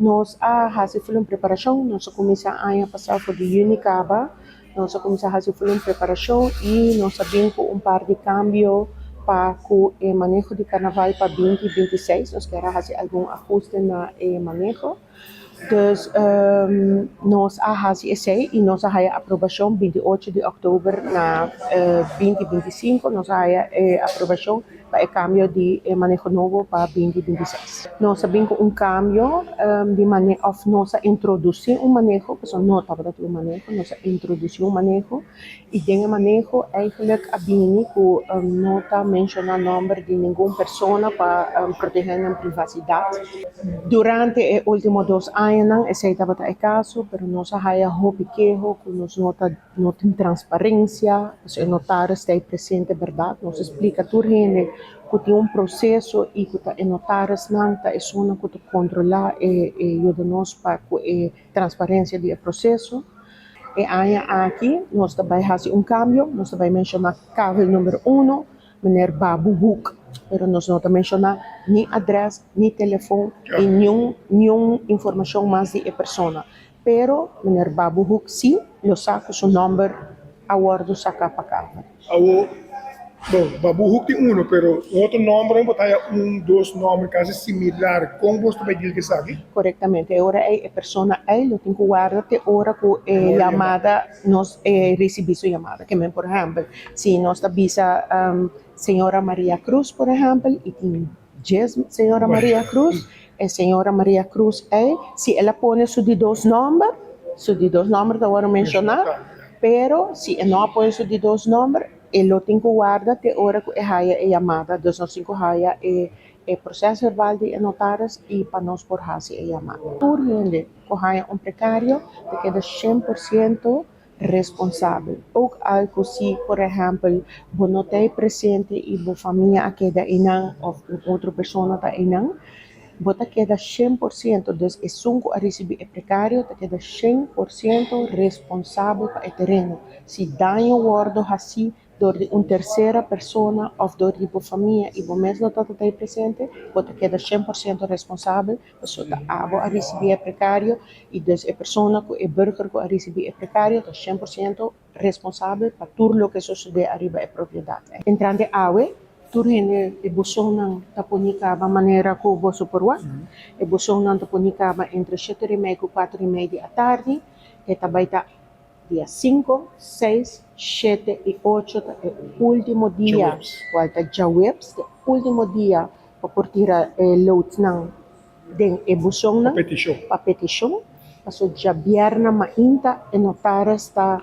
Nós fazemos uma preparação, nós começamos a passar por de Unicaba, nós começamos a fazer uma preparação e nós sabemos um par de câmbio para o manejo de carnaval para 2026, nós queremos fazer algum ajuste na manejo. Dus nós fazemos esse e nós temos a aprovação 28 de outubro na 2025, nós temos a aprovação para o câmbio de manejo novo para 2026. Nós sabemos câmbio de manejo, nós introduzimos manejo, porque não estava dando manejo, nós introduzimos manejo e dentro manejo eigenlijk abini que não está mencionando o nome de nenhuma pessoa para proteger a privacidade. Durante os últimos 2 anos, esse estava o caso, mas nós temos quejo que nós não tem transparência, os notários estão presentes, verdade, nós explica tudo gente que tem processo e que os notários não estão que controlar e ajuda-nos para a transparência do processo. E aqui, nós também fazemos câmbio, nós também mencionamos cabo número 1, meneer Babu Hoek, pero nós não mencionamos nem endereço, nem telefone e nenhuma informação mais de pessoa. Pero, meneer Babu Hoek, sim, eu saco seu número, aguardo sacar para cá. Bom, Babu Hoek tem pero outro nome, botar dois nomes quase similar, como você vai dizer que sabe? Corretamente, agora a pessoa eu tenho que guardar até a hora que a chamada nós recebemos a chamada. Que, por exemplo, se nós avisa Senhora Maria Cruz, por exemplo, e tem 10 Senhora Maria Cruz, a Senhora Maria Cruz se ela põe os dois nomes da hora mencionar, pero se não põe os dois nomes, ele tem que guardar até a hora que a chamada, dos nós cinco o processo verbal de notários e para nós por fazer a chamada. Por gente que precário, te queda 100% responsável. Ook algo se, por exemplo, você não está presente e a família queda inang ou outra pessoa está inang, você queda 100%, dus é sunco a receber precário, te queda 100% responsável para o terreno. Se daño guardo assim, door uma terceira pessoa ou door de família e você mesmo não está presente, você queda 100% responsável, você está a receber precário e dus a pessoa que é burger que a receber precário está 100% responsável para tudo o que sucede arriba da propriedade. Entrando awe, tudo é busão não taponica da maneira que você porwa, é busão não taponica entre 7h30 e 4h30 da tarde, e também está dia 5, 6, 7 e 8 é o último dia, volta já webs, o último dia para curtir loads ng den ebusong ng petition. Paso já viernes mainta e notar está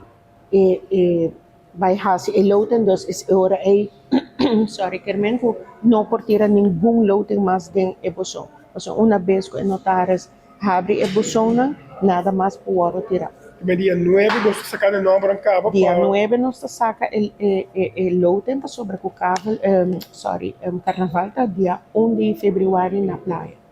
vai hasi loaden dos is hora sorry, Carmen, que não portira nenhum loading mais den ebusong. Paso uma vez que notares abre ebusong nada mais por tirar. Dia 9 nós sacamos o nome em cabo. Dia 9 nós saca o loading para sobre o carnaval, dia 1 de fevereiro na praia.